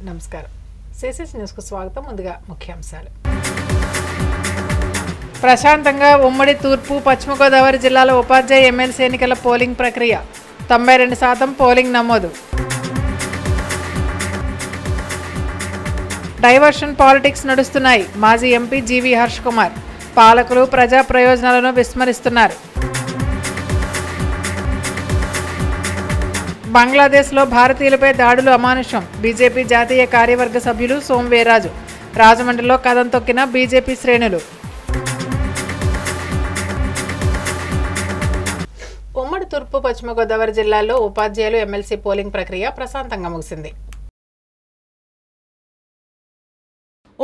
నమస్కారం. సిసిఎస్ న్యూస్కు స్వాగతం. ముందుగా ముఖ్యాంశాలు. ప్రశాంతంగా ఉమ్మడి తూర్పు పశ్చిమ గోదావరి జిల్లాలో ఉపాధ్యాయ ఎమ్మెల్సీ ఎన్నికల పోలింగ్ ప్రక్రియ 92% పోలింగ్ నమోదు. డైవర్షన్ పాలిటిక్స్ నడుస్తున్నాయి. మాజీ ఎంపీ జీవీ హర్ష్ కుమార్. పాలకులు ప్రజా ప్రయోజనాలను విస్మరిస్తున్నారు. బంగ్లాదేశ్లో భారతీయులపై దాడులు అమానుషం. బీజేపీ జాతీయ కార్యవర్గ సభ్యులు సోమవీర్రాజు. రాజమండ్రిలో కదం తొక్కిన బీజేపీ శ్రేణులు. ఉమ్మడి తూర్పు పశ్చిమ గోదావరి జిల్లాల్లో ఉపాధ్యాయులు ఎమ్మెల్సీ పోలింగ్ ప్రక్రియ ప్రశాంతంగా ముగిసింది.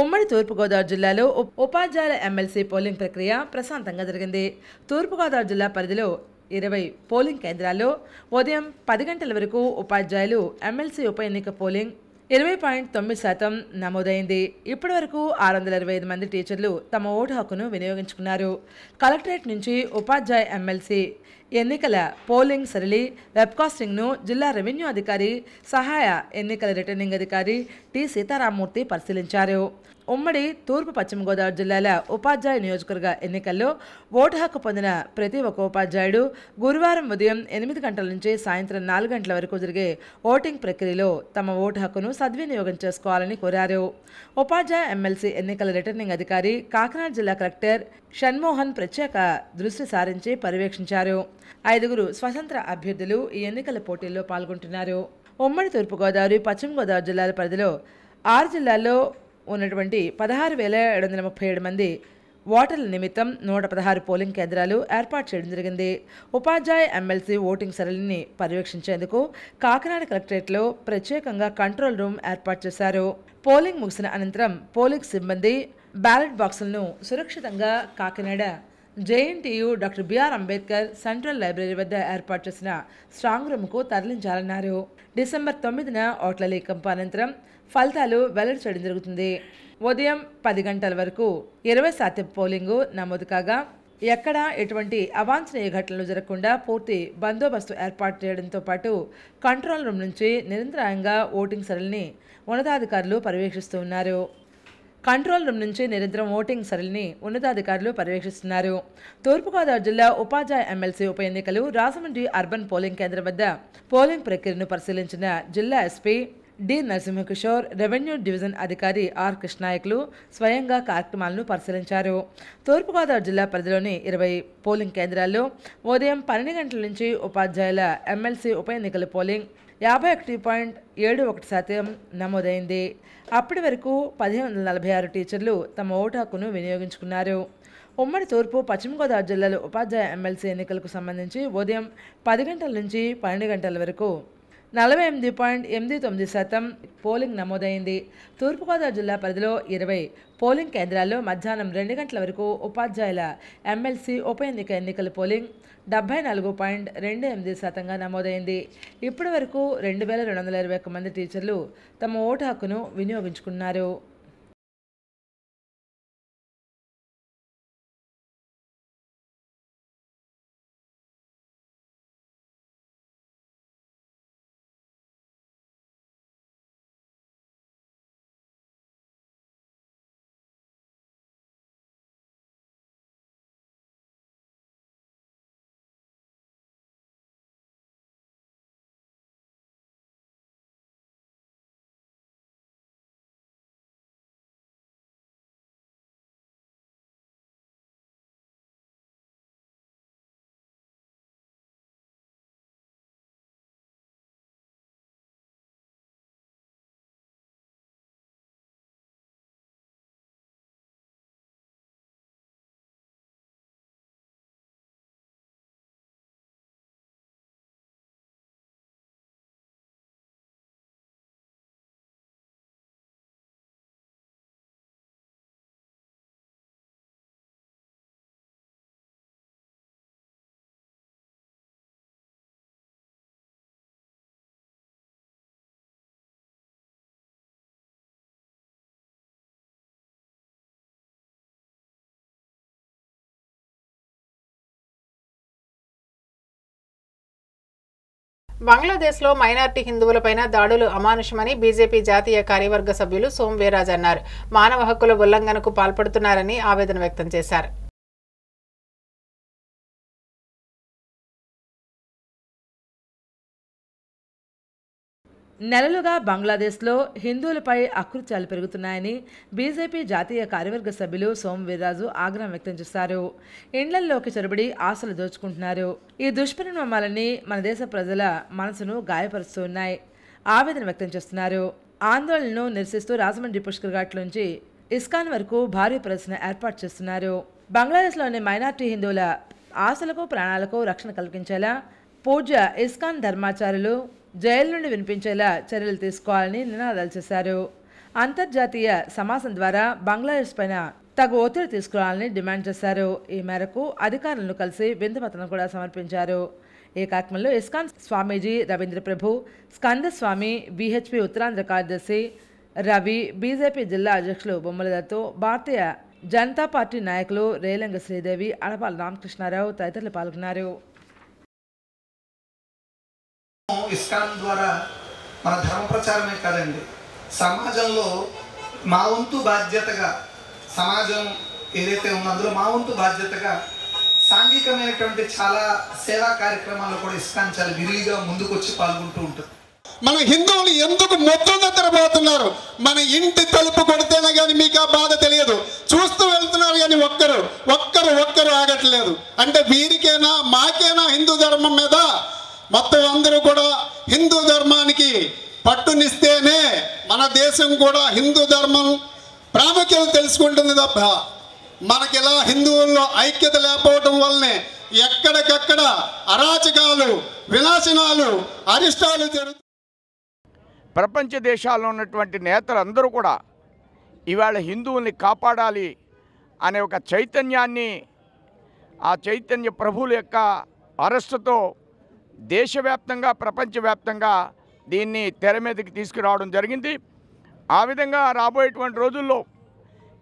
ఉమ్మడి తూర్పుగోదావరి జిల్లాలో ఉపాధ్యాయుల ఎమ్మెల్సీ పోలింగ్ ప్రక్రియ ప్రశాంతంగా జరిగింది. తూర్పుగోదావరి జిల్లా పరిధిలో 20 పోలింగ్ కేంద్రాల్లో ఉదయం 10 గంటల వరకు ఉపాధ్యాయులు ఎమ్మెల్సీ ఉప ఎన్నిక పోలింగ్ 20.9% నమోదైంది. ఇప్పటి వరకు 625 మంది టీచర్లు తమ ఓటు హక్కును వినియోగించుకున్నారు. కలెక్టరేట్ నుంచి ఉపాధ్యాయ ఎమ్మెల్సీ ఎన్నికల పోలింగ్ సరళి వెబ్కాస్టింగ్ను జిల్లా రెవెన్యూ అధికారి సహాయ ఎన్నికల రిటర్నింగ్ అధికారి టి సీతారామూర్తి పరిశీలించారు. ఉమ్మడి తూర్పు పశ్చిమ గోదావరి జిల్లాల ఉపాధ్యాయ నియోజకవర్గ ఎన్నికల్లో ఓటు హక్కు పొందిన ప్రతి ఒక్క ఉపాధ్యాయుడు గురువారం ఉదయం 8 గంటల నుంచి సాయంత్రం 4 గంటల వరకు జరిగే ఓటింగ్ ప్రక్రియలో తమ ఓటు హక్కును సద్వినియోగం చేసుకోవాలని కోరారు. ఉపాధ్యాయ ఎమ్మెల్సీ ఎన్నికల రిటర్నింగ్ అధికారి కాకినాడ జిల్లా కలెక్టర్ షణ్మోహన్ ప్రత్యేక దృష్టి సారించి పర్యవేక్షించారు. 5 స్వతంత్ర అభ్యర్థులు ఈ ఎన్నికల పోటీల్లో పాల్గొంటున్నారు. ఉమ్మడి తూర్పుగోదావరి పశ్చిమ గోదావరి జిల్లాల పరిధిలో 6 జిల్లాల్లో ఉన్నటువంటి 16,737 మంది ఓటర్ల నిమిత్తం 116 పోలింగ్ కేంద్రాలు ఏర్పాటు చేయడం జరిగింది. ఉపాధ్యాయ ఎమ్మెల్సీ ఓటింగ్ సరళిని పర్యవేక్షించేందుకు కాకినాడ కలెక్టరేట్లో ప్రత్యేకంగా కంట్రోల్ రూమ్ ఏర్పాటు చేశారు. పోలింగ్ ముగిసిన అనంతరం పోలింగ్ సిబ్బంది బ్యాలెట్ బాక్సులను సురక్షితంగా Kakinada JNTU doctor BR Ambedkar central library వద్ద ఏర్పాటు చేసిన స్ట్రాంగ్ రూమ్కు తరలించాలన్నారు. డిసెంబర్ 9న ఓట్ల లెక్కింపు అనంతరం ఫలితాలు వెల్లడి చేయడం జరుగుతుంది. ఉదయం 10 గంటల వరకు 20% పోలింగు నమోదు కాగా ఎక్కడా ఎటువంటి అవాంఛనీయ ఘటనలు జరగకుండా పూర్తి బందోబస్తు ఏర్పాటు చేయడంతో పాటు కంట్రోల్ రూమ్ నుంచి నిరంతరాయంగా ఓటింగ్ సరళిని ఉన్నతాధికారులు పర్యవేక్షిస్తూ ఉన్నారు. కంట్రోల్ రూమ్ నుంచి నిరంతరం ఓటింగ్ సరళిని ఉన్నతాధికారులు పర్యవేక్షిస్తున్నారు. తూర్పుగోదావరి జిల్లా ఉపాధ్యాయ ఎమ్మెల్సీ ఉప ఎన్నికలు రాజమండ్రి అర్బన్ పోలింగ్ కేంద్రం వద్ద పోలింగ్ ప్రక్రియను పరిశీలించిన జిల్లా SP D Narasimhakishore, revenue division అధికారి ఆర్ కృష్ణాయకులు స్వయంగా కార్యక్రమాలను పరిశీలించారు. తూర్పుగోదావరి జిల్లా పరిధిలోని 20 పోలింగ్ కేంద్రాల్లో ఉదయం 12 గంటల నుంచి ఉపాధ్యాయుల ఎమ్మెల్సీ ఉప ఎన్నికల పోలింగ్ 51.71% నమోదైంది. అప్పటి వరకు 1546 టీచర్లు తమ ఓటు హక్కును వినియోగించుకున్నారు. ఉమ్మడి తూర్పు పశ్చిమ గోదావరి జిల్లాలో ఉపాధ్యాయ ఎమ్మెల్సీ ఎన్నికలకు సంబంధించి ఉదయం 10 గంటల నుంచి 12 గంటల వరకు 48.89% పోలింగ్ నమోదైంది. తూర్పుగోదావరి జిల్లా పరిధిలో 20 పోలింగ్ కేంద్రాల్లో మధ్యాహ్నం 2 గంటల వరకు ఉపాధ్యాయుల ఎమ్మెల్సీ ఉప ఎన్నికల పోలింగ్ 74.28% నమోదైంది. ఇప్పటి వరకు 2221 మంది టీచర్లు తమ ఓటు హక్కును వినియోగించుకున్నారు. బంగ్లాదేశ్లో మైనార్టీ హిందువులపైన దాడులు అమానుషమని బీజేపీ జాతీయ కార్యవర్గ సభ్యులు సోమ్ వీర్రాజు అన్నారు. మానవ హక్కుల ఉల్లంఘనకు పాల్పడుతున్నారని ఆవేదన వ్యక్తం చేశారు. నెలలుగా బంగ్లాదేశ్లో హిందువులపై అకృత్యాలు పెరుగుతున్నాయని బీజేపీ జాతీయ కార్యవర్గ సభ్యులు సోమ్ వీర్రాజు ఆగ్రహం వ్యక్తం చేశారు. ఇండ్లల్లోకి చొరబడి ఆశలు దోచుకుంటున్నారు. ఈ దుష్పరిణామాలన్నీ మన దేశ ప్రజల మనసును గాయపరుస్తున్నాయి. ఆవేదన వ్యక్తం చేస్తున్నారు. ఆందోళనను నిరసిస్తూ రాజమండ్రి పుష్కర్ ఘాట్ నుంచి ఇస్కాన్ వరకు భారీ ప్రదర్శన ఏర్పాటు చేస్తున్నారు. బంగ్లాదేశ్లోని మైనార్టీ హిందువుల ఆశలకు ప్రాణాలకు రక్షణ కల్పించేలా పూజ్య ఇస్కాన్ ధర్మాచారులు జైలు నుండి వినిపించేలా చర్యలు తీసుకోవాలని నినాదాలు చేశారు. అంతర్జాతీయ సమాజం ద్వారా బంగ్లాదేశ్ పైన తగు ఒత్తిడి తీసుకురావాలని డిమాండ్ చేశారు. ఈ మేరకు అధికారులను కలిసి విందుపత్రం కూడా సమర్పించారు. ఈ కార్యక్రమంలో ఇస్కాన్ స్వామీజీ రవీంద్ర ప్రభు, స్కందస్వామి, బీహెచ్పీ ఉత్తరాంధ్ర కార్యదర్శి రవి, బీజేపీ జిల్లా అధ్యక్షులు బొమ్మలదత్తో, భారతీయ జనతా పార్టీ నాయకులు రేలంగ శ్రీదేవి, అడపాల రామకృష్ణారావు తదితరులు పాల్గొన్నారు. ఇస్కాన్ ద్వారా మన ధర్మ ప్రచారమే కాదండి, సమాజంలో మా వంతు బాధ్యతగా, సమాజం ఏదైతే ఉందో అందులో మా వంతు బాధ్యతగా సాంఘికమైనటువంటి చాలా సేవా కార్యక్రమాల్లో కూడా ఇస్కాన్ చాలా విరివిగా ముందుకు వచ్చి పాల్గొంటూ ఉంటుంది. మన హిందువులు ఎందుకు మొత్తం నిద్రపోతున్నారు? మన ఇంటి తలుపు కొడితేనే కానీ మీకు ఆ బాధ తెలియదు. చూస్తూ వెళ్తున్నారు కానీ ఒక్కరు ఆగట్లేదు. అంటే వీరికైనా మాకైనా హిందూ ధర్మం మీద మొత్తం అందరూ కూడా హిందూ ధర్మానికి పట్టునిస్తేనే మన దేశం కూడా హిందూ ధర్మం ప్రాముఖ్యత తెలుసుకుంటుంది తప్ప మనకి ఇలా హిందువుల్లో ఐక్యత లేకపోవడం వల్లనే ఎక్కడికక్కడ అరాచకాలు, వినాశనాలు, అరిష్టాలు జరుగుతాయి. ప్రపంచ దేశాల్లో ఉన్నటువంటి నేతలందరూ కూడా ఇవాళ హిందువుల్ని కాపాడాలి అనే ఒక చైతన్యాన్ని, ఆ చైతన్య ప్రభువుల యొక్క అరెస్టుతో దేశవ్యాప్తంగా, ప్రపంచవ్యాప్తంగా దీన్ని తెర మీదకి తీసుకురావడం జరిగింది. ఆ విధంగా రాబోయేటువంటి రోజుల్లో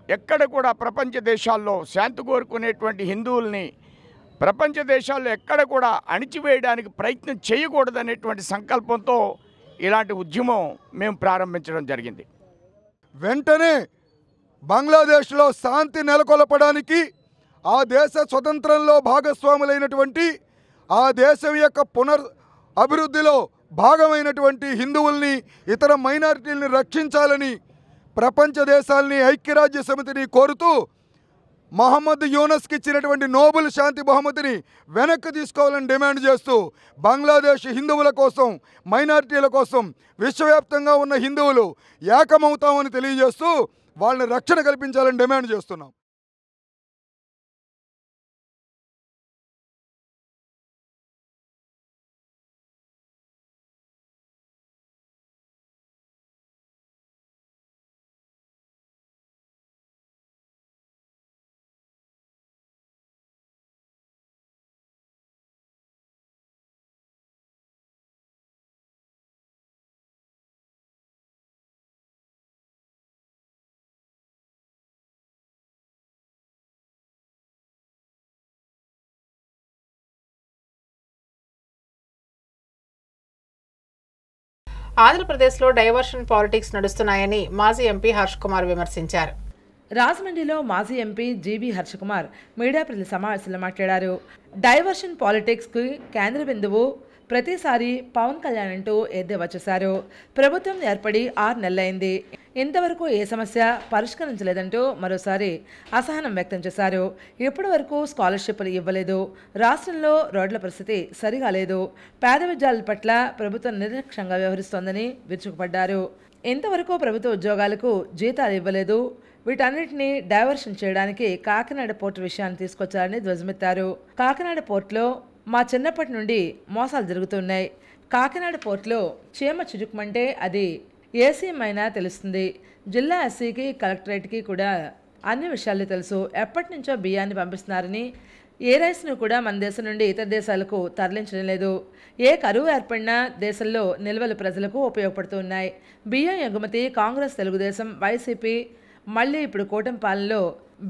ఎక్కడ కూడా ప్రపంచ దేశాల్లో శాంతి కోరుకునేటువంటి హిందువుల్ని ప్రపంచ దేశాల్లో ఎక్కడ కూడా అణిచివేయడానికి ప్రయత్నం చేయకూడదనేటువంటి సంకల్పంతో ఇలాంటి ఉద్యమం మేము ప్రారంభించడం జరిగింది. వెంటనే బంగ్లాదేశ్లో శాంతి నెలకొల్పడానికి, ఆ దేశ స్వతంత్రంలో భాగస్వాములైనటువంటి, ఆ దేశం యొక్క అభివృద్ధిలో భాగమైనటువంటి హిందువుల్ని, ఇతర మైనారిటీలని రక్షించాలని ప్రపంచ దేశాలని, ఐక్యరాజ్య సమితిని కోరుతూ మహమ్మద్ యూనస్కి ఇచ్చినటువంటి నోబెల్ శాంతి బహుమతిని వెనక్కి తీసుకోవాలని డిమాండ్ చేస్తూ బంగ్లాదేశ్ హిందువుల కోసం, మైనారిటీల కోసం విశ్వవ్యాప్తంగా ఉన్న హిందువులు ఏకమవుతామని తెలియజేస్తూ వాళ్ళని రక్షణ కల్పించాలని డిమాండ్ చేస్తున్నాం. ఆంధ్రప్రదేశ్లో డైవర్షన్ పాలిటిక్స్ నడుస్తున్నాయని మాజీ ఎంపీ హర్ష్ కుమార్ విమర్శించారు. రాజమండ్రిలో మాజీ MP GV Harsh Kumar media ప్రతినిధుల సమావేశంలో మాట్లాడారు. డైవర్షన్ పాలిటిక్స్కి కేంద్ర బిందువు ప్రతిసారి పవన్ కళ్యాణ్ అంటూ ఎద్దేవా చేశారు. ప్రభుత్వం ఏర్పడి 6 నెలలైంది, ఇంతవరకు ఏ సమస్య పరిష్కరించలేదంటూ మరోసారి అసహనం వ్యక్తం చేశారు. ఇప్పటి వరకు స్కాలర్షిప్లు ఇవ్వలేదు, రాష్ట్రంలో రోడ్ల పరిస్థితి సరిగా లేదు, పేద విద్యార్థుల పట్ల ప్రభుత్వం నిర్లక్ష్యంగా వ్యవహరిస్తోందని విరుచుకుపడ్డారు. ఇంతవరకు ప్రభుత్వ ఉద్యోగాలకు జీతాలు ఇవ్వలేదు, వీటన్నిటిని డైవర్షన్ చేయడానికి కాకినాడ పోర్టు విషయాన్ని తీసుకొచ్చారని ధ్వజమెత్తారు. కాకినాడ పోర్టులో మా చిన్నప్పటి నుండి మోసాలు జరుగుతున్నాయి. కాకినాడ పోర్టులో చీమ చిరుకుమంటే అది ఏసీఎం అయినా తెలుస్తుంది. జిల్లా ఎస్సీకి, కలెక్టరేట్కి కూడా అన్ని విషయాలు తెలుసు. ఎప్పటి నుంచో బియ్యాన్ని పంపిస్తున్నారని, ఏ రైస్ను కూడా మన దేశం నుండి ఇతర దేశాలకు తరలించడం లేదు. ఏ కరువు ఏర్పడినా దేశంలో నిల్వలు ప్రజలకు ఉపయోగపడుతున్నాయి. బియ్యం ఎగుమతి కాంగ్రెస్, తెలుగుదేశం, వైసీపీ, మళ్ళీ ఇప్పుడు కూటమి పాలనలో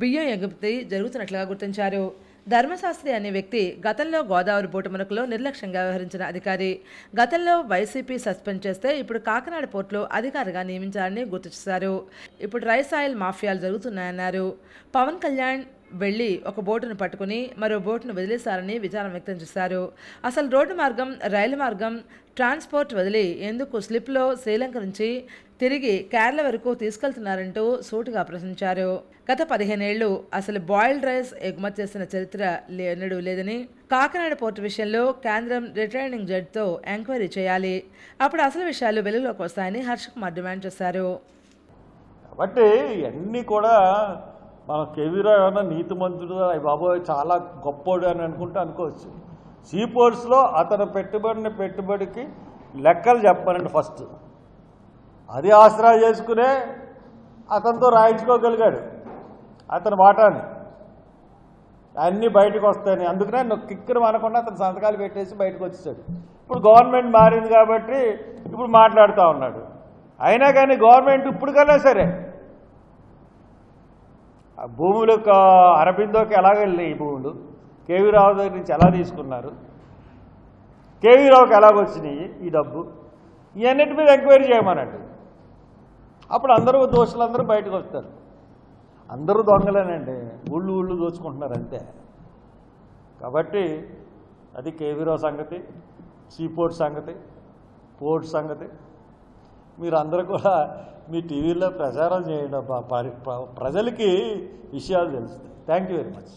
బియ్యం ఎగుమతి జరుగుతున్నట్లుగా గుర్తించారు. ధర్మశాస్త్రి అనే వ్యక్తి గతంలో గోదావరి బోటుమునకలో నిర్లక్ష్యంగా వ్యవహరించిన అధికారి. గతంలో వైసీపీ సస్పెండ్ చేస్తే ఇప్పుడు కాకినాడ పోర్టులో అధికారిగా నియమించాలని గుర్తు చేశారు. ఇప్పుడు రైస్ ఆయిల్ మాఫియాలు జరుగుతున్నాయన్నారు. పవన్ కళ్యాణ్ వెళ్లి ఒక బోటును పట్టుకుని మరో బోటును వదిలేశారని విచారం వ్యక్తం చేశారు. అసలు రోడ్డు మార్గం, రైలు మార్గం, ట్రాన్స్పోర్ట్ వదిలి ఎందుకు స్లిప్లో శ్రీలంక నుంచి తిరిగి కేరళ వరకు తీసుకెళ్తున్నారంటూ సూటిగా ప్రశ్నించారు. గత 15 ఏళ్లు అసలు బాయిల్డ్ రైస్ ఎగుమతి చేసిన చరిత్ర ఎన్నడూ లేదని, కాకినాడ పోర్టు విషయంలో కేంద్రం రిటైనింగ్ జడ్జితో ఎంక్వైరీ చేయాలి, అప్పుడు అసలు విషయాలు వెలుగులోకి వస్తాయని హర్ష్ కుమార్ డిమాండ్ చేశారు. కాబట్టి ఇవన్నీ కూడా మన కేవీరావు ఏమన్నా నీతిమంతుడు, అయ్యి బాబోయ్ చాలా గొప్పోడు అని అనుకోవచ్చు. సీపోర్ట్స్లో అతను పెట్టుబడికి లెక్కలు చెప్పానండి. ఫస్ట్ అది ఆసరా చేసుకునే అతనితో రాయించుకోగలిగాడు అతని వాటాని, అన్నీ బయటకు వస్తాయని. అందుకనే కిక్కరు అనకుండా అతను సంతకాలు పెట్టేసి బయటకు వచ్చేసాడు. ఇప్పుడు గవర్నమెంట్ మారింది కాబట్టి ఇప్పుడు మాట్లాడుతూ ఉన్నాడు. అయినా కానీ గవర్నమెంట్ ఇప్పుడు కన్నా సరే భూములకు అరబిందోకి ఎలాగ వెళ్ళినాయి ఈ భూములు, కేవీరావు దగ్గర నుంచి ఎలా తీసుకున్నారు, కేవీరావుకి ఎలాగొచ్చినాయి ఈ డబ్బు, ఇవన్నిటి మీద ఎంక్వైరీ చేయమనండి. అప్పుడు అందరూ దోషులందరూ బయటకు వస్తారు. అందరూ దొంగలేనండి, ఊళ్ళు దోచుకుంటున్నారు అంతే. కాబట్టి అది కేవీరావు సంగతి, సీపోర్ట్ సంగతి, పోర్ట్ సంగతి మీరు అందరూ కూడా మీ టీవీలో ప్రచారం చేయడం, ప్రజలకి విషయాలు తెలుస్తాయి. Thank you very much.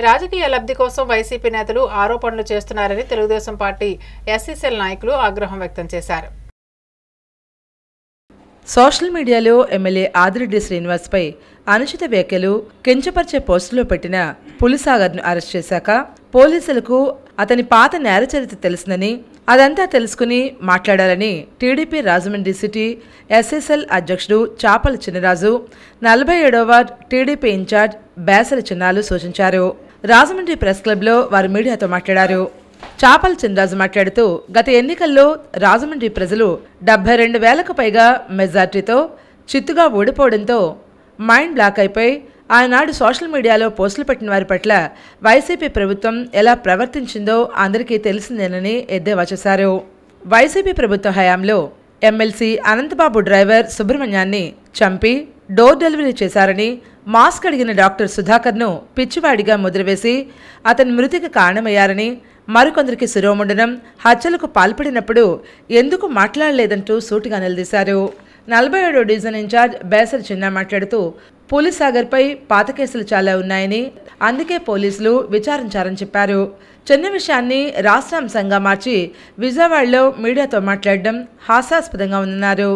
రాజకీయ లబ్ధి కోసం వైసీపీ నేతలు ఆరోపణలు చేస్తున్నారని తెలుగుదేశం పార్టీ ఎస్సీసీఎల్ నాయకులు ఆగ్రహం వ్యక్తం చేశారు. సోషల్ మీడియాలో ఎమ్మెల్యే ఆదిరెడ్డి శ్రీనివాస్పై అనుచిత వ్యాఖ్యలు, కించపరిచే పోస్టులో పెట్టిన పులిసాగర్ను అరెస్ట్ చేశాక పోలీసులకు అతని పాత నేరచరిత్ర తెలిసిందని, అదంతా తెలుసుకుని మాట్లాడాలని టీడీపీ రాజమండ్రి సిటీ ఎస్ఎస్ఎల్ అధ్యక్షుడు చాపల చిన్నరాజు, 47వ వార్డ్ టీడీపీ ఇన్ఛార్జ్ బేసరి చిన్నాలు సూచించారు. రాజమండ్రి ప్రెస్ క్లబ్లో వారు మీడియాతో మాట్లాడారు. చాపల చిన్నరాజు మాట్లాడుతూ, గత ఎన్నికల్లో రాజమండ్రి ప్రజలు 72,000కు పైగా మెజార్టీతో చిత్తుగా ఓడిపోవడంతో మైండ్ బ్లాక్ అయిపోయి ఆనాడు సోషల్ మీడియాలో పోస్టులు పెట్టిన వారి పట్ల వైసీపీ ప్రభుత్వం ఎలా ప్రవర్తించిందో అందరికీ తెలిసిందేనని ఎద్దేవా చేశారు. వైసీపీ ప్రభుత్వ హయాంలో ఎమ్మెల్సీ అనంతబాబు డ్రైవర్ సుబ్రహ్మణ్యాన్ని చంపి డోర్ డెలివరీ చేశారని, మాస్క్ అడిగిన డాక్టర్ సుధాకర్ను పిచ్చివాడిగా ముద్రవేసి అతని మృతికి కారణమయ్యారని, మరికొందరికి శిరోముండనం, హత్యలకు పాల్పడినప్పుడు ఎందుకు మాట్లాడలేదంటూ సూటిగా నిలదీశారు. 47వ డివిజన్ ఇన్ఛార్జ్ బేసరి చిన్న మాట్లాడుతూ, పులిసాగర్పై పాత కేసులు చాలా ఉన్నాయని, అందుకే పోలీసులు విచారించారని చెప్పారు. చిన్న విషయాన్ని రాష్ట్రాంశంగా మార్చి విజయవాడలో మీడియాతో మాట్లాడడం హాస్యాస్పదంగా ఉందన్నారు.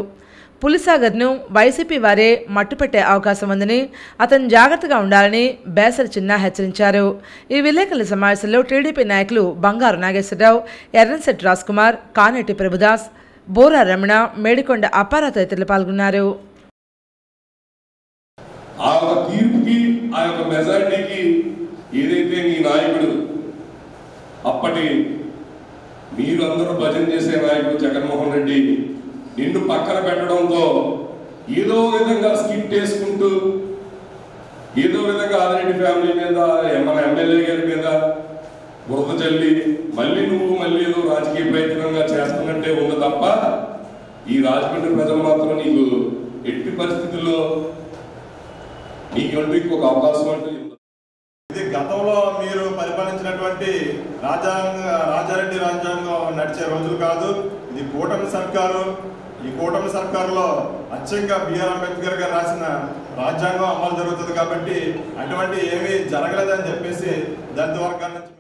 పులిసాగర్ను వైసీపీ వారే మట్టుపెట్టే అవకాశం ఉందని, అతను జాగ్రత్తగా ఉండాలని బేసరి చిన్న హెచ్చరించారు. ఈ విలేకరుల సమావేశంలో టీడీపీ నాయకులు బంగారు నాగేశ్వరరావు, ఎర్రన్శెట్టి రాజ్కుమార్, కానేటి ప్రభుదాస్, బోరా రమణ, మేడికొండ అప్పారావు తదితరులు పాల్గొన్నారు. ఆ యొక్క తీర్పుకి, ఆ యొక్క మెజారిటీకి ఏదైతే మీ నాయకుడు అప్పటి మీరందరూ భజన చేసే నాయకుడు జగన్మోహన్ రెడ్డి నిన్ను పక్కన పెట్టడంతో ఏదో విధంగా స్కిట్ వేసుకుంటూ ఏదో విధంగా ఆదిరెడ్డి ఫ్యామిలీ మీద, మన ఎమ్మెల్యే గారి మీద బురద చల్లి మళ్ళీ ఏదో రాజకీయ ప్రయత్నంగా చేస్తున్నట్టే ఉంది తప్ప ఈ రాజమండ్రి ప్రజలు మాత్రం నీకు ఎట్టి పరిస్థితుల్లో నీకంటూ ఇంకొక అవకాశం అంటూ ఇది గతంలో మీరు పరిపాలించినటువంటి రాజారెడ్డి రాజ్యాంగం నడిచే రోజులు కాదు. ఇది కూటమి సర్కారు. ఈ కూటమి సర్కారులో అచ్చంగా బిఆర్ అంబేద్కర్ గారు రాసిన రాజ్యాంగం అమలు జరుగుతుంది కాబట్టి అటువంటి ఏమీ జరగలేదని చెప్పేసి దళిత వర్గాల నుంచి.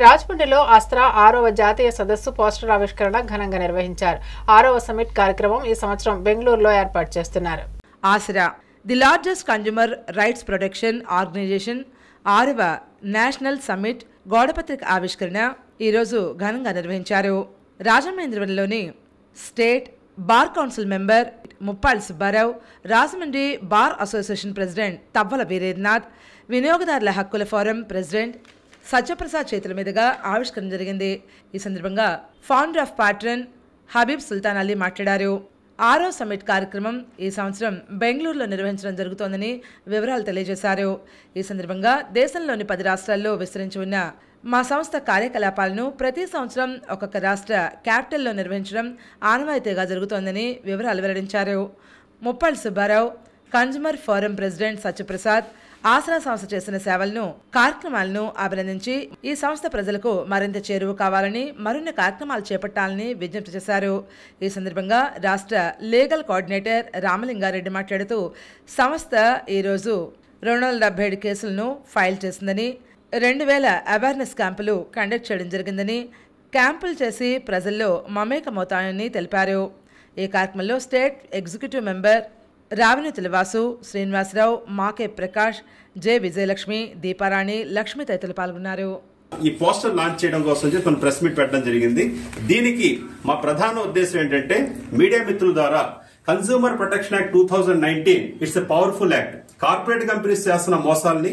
రాజమండ్రిలో అస్త్రా 6వ జాతీయ సదస్సు పోస్టర్ ఆవిష్కరణ ఘనంగా నిర్వహించారు. 6వ సమిట్ కార్యక్రమం ఈ సంవత్సరం బెంగళూరులో ఏర్పాటు చేస్తున్నారు. Aasara, the largest consumer rights protection organisation 6వ నేషనల్ సమ్మిట్ గోడపత్రిక ఆవిష్కరణ ఈరోజు ఘనంగా నిర్వహించారు. రాజమహేంద్రవరంలోని state bar council member Muppalla Subbarao, Rajahmundry bar association president Tavvala Veerendranath, వినియోగదారుల హక్కుల ఫోరం ప్రెసిడెంట్ సత్యప్రసాద్ చేతుల మీదుగా ఆవిష్కరణ జరిగింది. ఈ సందర్భంగా ఫౌండర్ ఆఫ్ పాట్రన్ హబీబ్ సుల్తాన్ అలీ మాట్లాడారు. 6వ సమ్మిట్ కార్యక్రమం ఈ సంవత్సరం బెంగళూరులో నిర్వహించడం జరుగుతోందని వివరాలు తెలియజేశారు. ఈ సందర్భంగా దేశంలోని 10 రాష్ట్రాల్లో విస్తరించి ఉన్న మా సంస్థ కార్యకలాపాలను ప్రతి సంవత్సరం ఒక్కొక్క రాష్ట్ర క్యాపిటల్లో నిర్వహించడం ఆనవాయితీగా జరుగుతోందని వివరాలు వెల్లడించారు. Muppalla Subbarao, consumer forum president Satyaprasad Aasara సంస్థ చేసిన సేవలను, కార్యక్రమాలను అభినందించి ఈ సంస్థ ప్రజలకు మరింత చేరువ కావాలని, మరిన్ని కార్యక్రమాలు చేపట్టాలని విజ్ఞప్తి చేశారు. ఈ సందర్భంగా రాష్ట్ర లీగల్ కోఆర్డినేటర్ రామలింగారెడ్డి మాట్లాడుతూ సంస్థ ఈరోజు 277 కేసులను ఫైల్ చేసిందని, 2000 అవేర్నెస్ క్యాంపులు కండక్ట్ చేయడం జరిగిందని, క్యాంపులు చేసి ప్రజల్లో మమేకమవుతాయని తెలిపారు. ఈ కార్యక్రమంలో state executive member Ravinetula Vasu, Srinivasarao, Make Prakash, J Vijayalakshmi, Deeparani, Lakshmi తదితరులు పాల్గొన్నారు. ఈ పోస్టర్ లాంచ్ చేయడం కోసం కొన్ని ప్రెస్ మీట్ పెట్టడం జరిగింది. దీనికి మా ప్రధాన ఉద్దేశం ఏంటంటే మీడియా మిత్రుల ద్వారా consumer protection act 2019 it's a powerful act. Corporate companies చేస్తున్న మోసాలని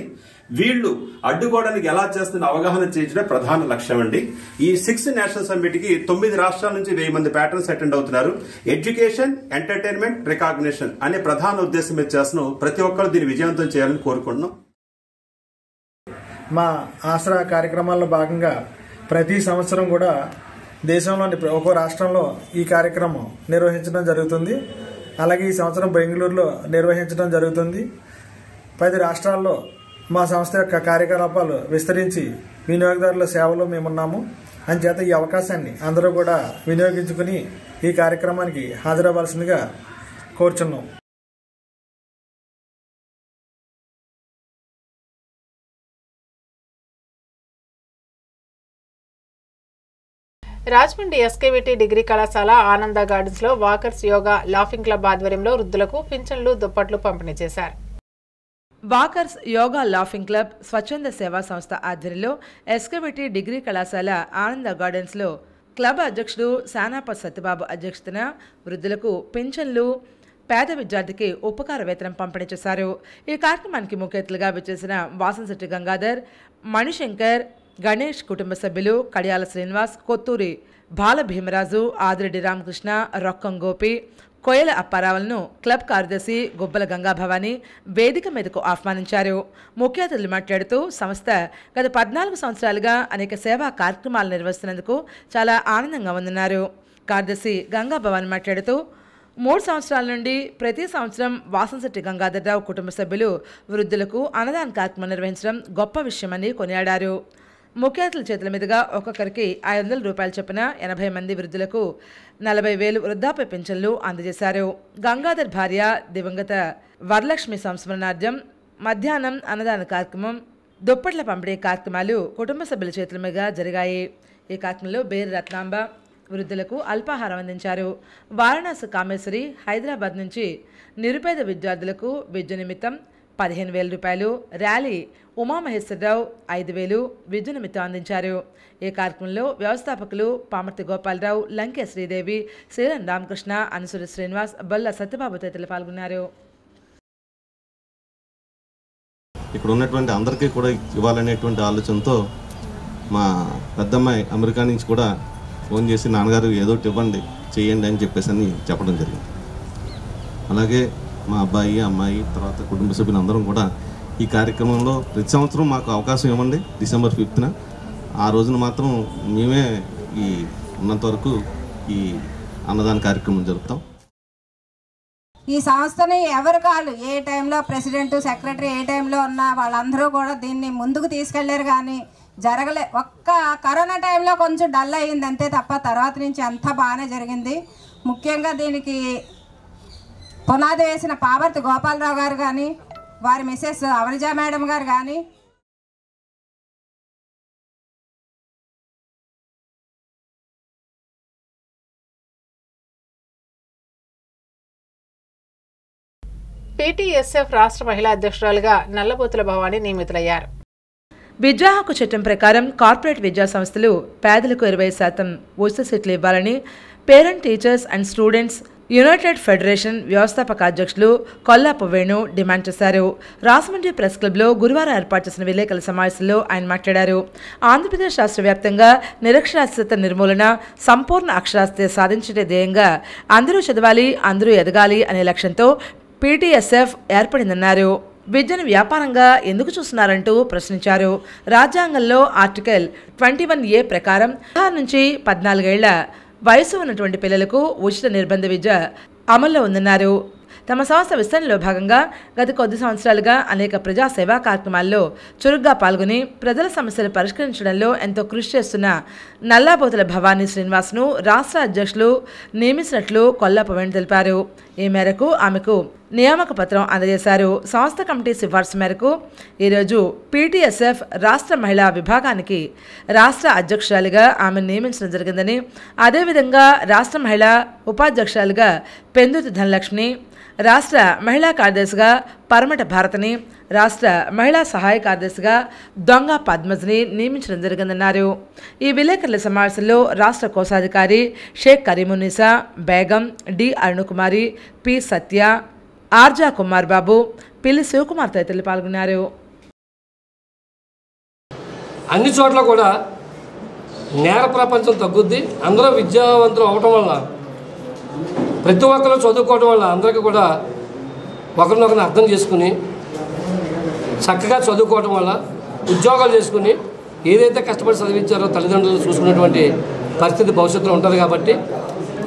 వీళ్లు అడ్డుకోవడానికి ఎలా చేస్తున్న అవగాహన చేయించడం ప్రధాన లక్ష్యం అండి. ఈ 6th నేషనల్ సమ్మిట్ కి 9 రాష్ట్రాల నుంచి 1000 మంది ప్యాటర్న్స్ అటెండ్ అవుతున్నారు. ఎడ్యుకేషన్, ఎంటర్టైన్మెంట్, రికాగ్నిషన్ అనే ప్రధాన ఉద్దేశం మీద చేస్తున్నాం. ప్రతి ఒక్కరు దీన్ని విజయవంతం చేయాలని కోరుకుంటున్నాం. మా ఆసరా కార్యక్రమాల్లో భాగంగా ప్రతి సంవత్సరం కూడా దేశంలోని ఒక్కో రాష్ట్రంలో ఈ కార్యక్రమం నిర్వహించడం జరుగుతుంది. అలాగే ఈ సంవత్సరం బెంగళూరులో నిర్వహించడం జరుగుతుంది. 10 రాష్ట్రాల్లో మా సంస్థ యొక్క కార్యకలాపాలు విస్తరించి వినియోగదారుల సేవలో మేమున్నాము. అంచేత ఈ అవకాశాన్ని అందరూ కూడా వినియోగించుకుని ఈ కార్యక్రమానికి హాజరవ్వాల్సిందిగా కోరుచున్నాం. రాజమండ్రి ఎస్కేవిటి డిగ్రీ కళాశాల ఆనంద గార్డెన్స్లో వాకర్స్ యోగా లాఫింగ్ క్లబ్ ఆధ్వర్యంలో వృద్ధులకు పింఛన్లు, దుప్పట్లు పంపిణీ చేశారు. వాకర్స్ యోగా లాఫింగ్ క్లబ్ స్వచ్ఛంద సేవా సంస్థ ఆధ్వర్యంలో ఎస్కేవిటి డిగ్రీ కళాశాల ఆనంద గార్డెన్స్లో క్లబ్ అధ్యక్షుడు శానాపతి సత్యబాబు అధ్యక్షతన వృద్ధులకు పింఛన్లు, పేద విద్యార్థికి ఉపకార వేతనం పంపిణీ చేశారు. ఈ కార్యక్రమానికి ముఖ్య అతిథులుగా విచ్చేసిన వాసంశెట్టి గంగాధర్, మణిశంకర్, గణేష్ కుటుంబ సభ్యులు కడియాల శ్రీనివాస్, కొత్తూరి బాల భీమరాజు, ఆదిరెడ్డి రామకృష్ణ, రొక్కం గోపి, కోయల అప్పారావులను క్లబ్ కార్యదర్శి గుబ్బల గంగాభవాని వేదిక మీదకు ఆహ్వానించారు. ముఖ్య అతిథులు మాట్లాడుతూ సంస్థ గత 14 సంవత్సరాలుగా అనేక సేవా కార్యక్రమాలు నిర్వహిస్తున్నందుకు చాలా ఆనందంగా ఉందన్నారు. కార్యదర్శి గంగాభవాని మాట్లాడుతూ 3 సంవత్సరాల నుండి ప్రతి సంవత్సరం వాసంశెట్టి గంగాధర్రావు కుటుంబ సభ్యులు వృద్ధులకు అన్నదాన కార్యక్రమం నిర్వహించడం గొప్ప విషయమని కొనియాడారు. ముఖ్య అతిథుల చేతుల మీదుగా ఒక్కొక్కరికి 500 రూపాయలు చొప్పున 80 మంది వృద్ధులకు 40,000 వృద్ధాప్య పింఛన్లు అందజేశారు. గంగాధర్ భార్య దివంగత వరలక్ష్మి సంస్మరణార్థం మధ్యాహ్నం అన్నదాన కార్యక్రమం, దుప్పట్ల పంపిణీ కార్యక్రమాలు కుటుంబ సభ్యుల చేతుల మీదుగా జరిగాయి. ఈ కార్యక్రమంలో బేరు రత్నాంబ వృద్ధులకు అల్పాహారం అందించారు. వారణాసి కామేశ్వరి హైదరాబాద్ నుంచి నిరుపేద విద్యార్థులకు విద్య నిమిత్తం 15,000 రూపాయలు, ర్యాలీ ఉమామహేశ్వరరావు 5,000 విద్య నిమిత్తం అందించారు. ఈ కార్యక్రమంలో వ్యవస్థాపకులు పామర్తి గోపాలరావు, లంకే శ్రీదేవి, శ్రీరం రామకృష్ణ, అనసూరి శ్రీనివాస్, బొల్ల సత్యబాబు తదితరులు పాల్గొన్నారు. ఇక్కడ ఉన్నటువంటి అందరికీ కూడా ఇవ్వాలనేటువంటి ఆలోచనతో మా పెద్దమ్మాయి అమెరికా నుంచి కూడా ఫోన్ చేసి నాన్నగారు ఏదో ఇవ్వండి చేయండి అని చెప్పేసి అని చెప్పడం జరిగింది. అలాగే మా అబ్బాయి, అమ్మాయి, తర్వాత కుటుంబ సభ్యులు అందరం కూడా ఈ కార్యక్రమంలో ప్రతి సంవత్సరం మాకు అవకాశం ఇవ్వండి. డిసెంబర్ 5న ఆ రోజున మాత్రం మేమే ఈ ఉన్నంత వరకు ఈ అన్నదాన కార్యక్రమం జరుపుతాం. ఈ సంస్థని ఎవరు కాదు ఏ టైంలో ప్రెసిడెంట్, సెక్రటరీ ఏ టైంలో ఉన్నా వాళ్ళందరూ కూడా దీన్ని ముందుకు తీసుకెళ్లారు. కానీ ఒక్క కరోనా టైంలో కొంచెం డల్ అయ్యింది అంతే తప్ప తర్వాత నుంచి అంతా బాగానే జరిగింది. ముఖ్యంగా దీనికి పునాది వేసిన పామర్తి గోపాలరావు గారు కానీ, వారి మిసెస్ అవనిజా మేడం గారు కానీ, పీటీఎస్ఎఫ్ రాష్ట్ర మహిళా అధ్యక్షురాలుగా నల్లబోతుల భవానీ నియమితులయ్యారు. విద్యా హక్కు చట్టం ప్రకారం కార్పొరేట్ విద్యా సంస్థలు పేదలకు 20% ఉచిత సీట్లు ఇవ్వాలని parent teachers and students United federation వ్యవస్థాపక అధ్యక్షులు కొల్లాపు వేణు డిమాండ్ చేశారు. రాజమండ్రి ప్రెస్ క్లబ్లో గురువారం ఏర్పాటు చేసిన విలేకరుల సమావేశంలో ఆయన మాట్లాడారు. ఆంధ్రప్రదేశ్ రాష్ట్ర వ్యాప్తంగా నిరక్షరాస్యత నిర్మూలన, సంపూర్ణ అక్షరాస్యత సాధించే ధ్యేయంగా అందరూ చదవాలి, అందరూ ఎదగాలి అనే లక్ష్యంతో పీటీఎస్ఎఫ్ ఏర్పడిందన్నారు. విద్యను వ్యాపారంగా ఎందుకు చూస్తున్నారంటూ ప్రశ్నించారు. రాజ్యాంగంలో ఆర్టికల్ 21A ప్రకారం 16 నుంచి 14 ఏళ్ల వయసు ఉన్నటువంటి పిల్లలకు ఉచిత నిర్బంధ విద్య అమల్లో ఉందన్నారు. తమ సంస్థ విస్తరణలో భాగంగా గత కొద్ది సంవత్సరాలుగా అనేక ప్రజా సేవా కార్యక్రమాల్లో చురుగ్గా పాల్గొని ప్రజల సమస్యలు పరిష్కరించడంలో ఎంతో కృషి చేస్తున్న నల్లాబోతుల భవానీ శ్రీనివాస్ను రాష్ట్ర అధ్యక్షులు నియమించినట్లు కొల్లాపు వేణు తెలిపారు. ఈ మేరకు ఆమెకు నియామక పత్రం అందజేశారు. సంస్థ కమిటీ సిఫార్సు మేరకు ఈరోజు పీటీఎస్ఎఫ్ రాష్ట్ర మహిళా విభాగానికి రాష్ట్ర అధ్యక్షురాలిగా ఆమెను నియమించడం జరిగిందని, అదేవిధంగా రాష్ట్ర మహిళా ఉపాధ్యక్షురాలిగా పెందుతి ధనలక్ష్మి, రాష్ట్ర మహిళా కార్యదర్శిగా పరమట భారతిని, రాష్ట్ర మహిళా సహాయ కార్యదర్శిగా దొంగ పద్మజ్ని నియమించడం జరిగిందన్నారు. ఈ విలేకరుల సమావేశంలో రాష్ట్ర కోశాధికారి షేక్ కరీమున్నీసా బేగం, డి అరుణకుమారి, పి సత్య, ఆర్జా కుమార్ బాబు, పిల్లి శివకుమార్ తదితరులు పాల్గొన్నారు. అన్ని చోట్ల కూడా నేర ప్రపంచం తగ్గుద్ది. అందరూ విద్యావంతులు అవటం వల్ల, ప్రతి ఒక్కరు చదువుకోవడం వల్ల అందరికీ కూడా ఒకరినొకరిని అర్థం చేసుకుని చక్కగా చదువుకోవడం వల్ల ఉద్యోగాలు చేసుకుని ఏదైతే కష్టపడి చదివించారో తల్లిదండ్రులు చూసుకునేటువంటి పరిస్థితి భవిష్యత్తులో ఉంటుంది. కాబట్టి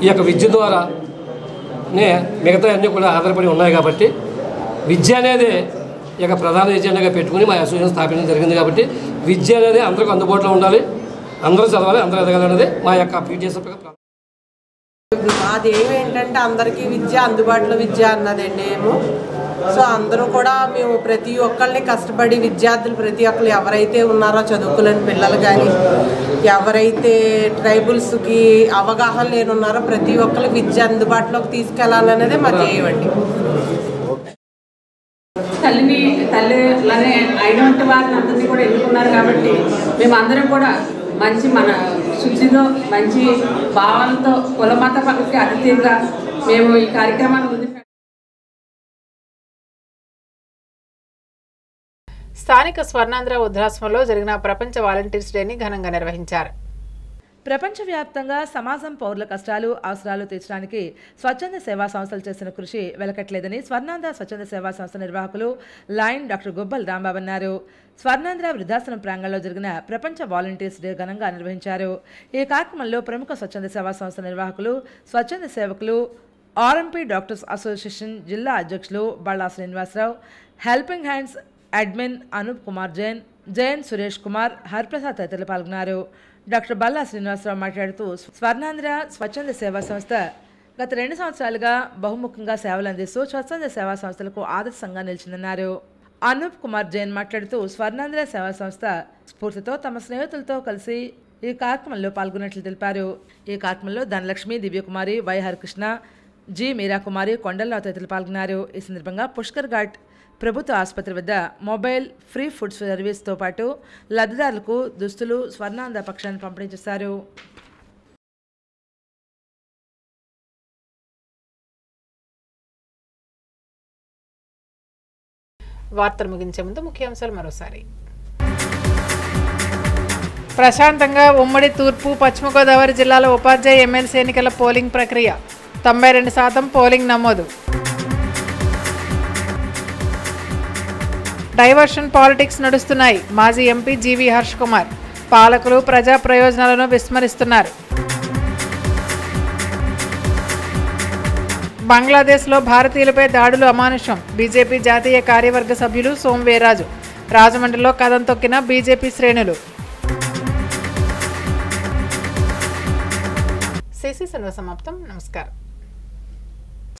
ఈ యొక్క విద్య ద్వారానే మిగతా అన్నీ కూడా ఆధారపడి ఉన్నాయి. కాబట్టి విద్య అనేది ఇక ప్రధాన ఎజెండాగా పెట్టుకుని మా అసోసియేషన్ స్థాపించడం జరిగింది. కాబట్టి విద్య అనేది అందరికీ అందుబాటులో ఉండాలి, అందరూ చదవాలి, అందరూ ఎదగాలనేది మా యొక్క పీటీఎస్ఎఫ్. అది ఏమేంటంటే అందరికీ విద్య అందుబాటులో విద్య అన్నదండి ఏమో. సో అందరూ కూడా మేము ప్రతి ఒక్కళ్ళని కష్టపడి విద్యార్థులు ప్రతి ఒక్కరు ఎవరైతే ఉన్నారో చదువుకోలేని పిల్లలు కానీ ఎవరైతే ట్రైబుల్స్కి అవగాహన లేనున్నారో ప్రతి ఒక్కరికి విద్య అందుబాటులోకి తీసుకెళ్లాలనేదే మా ధ్యేయం అండి. తల్లిని అయినటువంటి వారిని అందరినీ కూడా ఎన్నుకున్నారు. కాబట్టి మేమందరం కూడా మంచి మన శుచితో మంచి భావాలతో కులమత పక్కకి అతిథిగా మేము ఈ కార్యక్రమాన్ని ముందు. స్థానిక స్వర్ణాంధ్ర వృద్ధాశ్రమంలో జరిగిన ప్రపంచ వాలంటీర్స్ డేని ఘనంగా నిర్వహించారు. ప్రపంచవ్యాప్తంగా సమాజం పౌరుల కష్టాలు అవసరాలు తీర్చడానికి స్వచ్ఛంద సేవా సంస్థలు చేసిన కృషి వెలకట్లేదని స్వర్ణాంధ్ర స్వచ్ఛంద సేవా సంస్థ నిర్వాహకులు లయన్ డాక్టర్ గుబ్బల్ రాంబాబు అన్నారు. స్వర్ణాంధ్ర వృద్ధాశ్రమం ప్రాంగణంలో జరిగిన ప్రపంచ వాలంటీర్స్ డే ఘనంగా నిర్వహించారు. ఈ కార్యక్రమంలో ప్రముఖ స్వచ్ఛంద సేవా సంస్థ నిర్వాహకులు, స్వచ్ఛంద సేవకులు, ఆర్ఎంపీ డాక్టర్స్ అసోసియేషన్ జిల్లా అధ్యక్షులు Balla Srinivasarao, helping hands admin Anoop Kumar Jain Suresh Kumar, Hariprasad తదితరులు పాల్గొన్నారు. డాక్టర్ బల్లా శ్రీనివాసరావు మాట్లాడుతూ స్వర్ణాంధ్ర స్వచ్ఛంద సేవా సంస్థ గత 2 సంవత్సరాలుగా బహుముఖంగా సేవలు అందిస్తూ స్వచ్ఛంద సేవా సంస్థలకు ఆదర్శంగా నిలిచిందన్నారు. అనూప్ కుమార్ జైన్ మాట్లాడుతూ స్వర్ణాంధ్ర సేవా సంస్థ స్ఫూర్తితో తమ స్నేహితులతో కలిసి ఈ కార్యక్రమంలో పాల్గొన్నట్లు తెలిపారు. ఈ కార్యక్రమంలో ధనలక్ష్మి, దివ్యకుమారి, వై హరికృష్ణ, జి మీరాకుమారి, కొండలరావు తదితరులు పాల్గొన్నారు. ఈ సందర్భంగా పుష్కర్ ఘాట్ ప్రభుత్వ ఆసుపత్రి వద్ద మొబైల్ ఫ్రీ ఫుడ్ సర్వీస్తో పాటు లబ్ధిదారులకు దుస్తులు స్వర్ణాంధ్ర పక్షాన్ని పంపిణీ చేశారు. వార్తలు ముగించే ముందు ముఖ్యాంశాలు మరోసారి. ప్రశాంతంగా ఉమ్మడి తూర్పు పశ్చిమ గోదావరి జిల్లాలో ఉపాధ్యాయ ఎమ్మెల్సీ ఎన్నికల పోలింగ్ ప్రక్రియ 92% పోలింగ్ నమోదు. డైవర్షన్ పాలిటిక్స్ నడుస్తున్నాయి. మాజీ ఎంపీ జీవి హర్ష్ కుమార్. పాలకులు ప్రజా ప్రయోజనాలను విస్మరిస్తున్నారు. బంగ్లాదేశ్లో భారతీయులపై దాడులు అమానుషం. బీజేపీ జాతీయ కార్యవర్గ సభ్యులు సోమ్ వీర్రాజు. రాజమండ్రిలో కదం తొక్కిన బీజేపీ శ్రేణులు. సమాప్తం. నమస్కారం.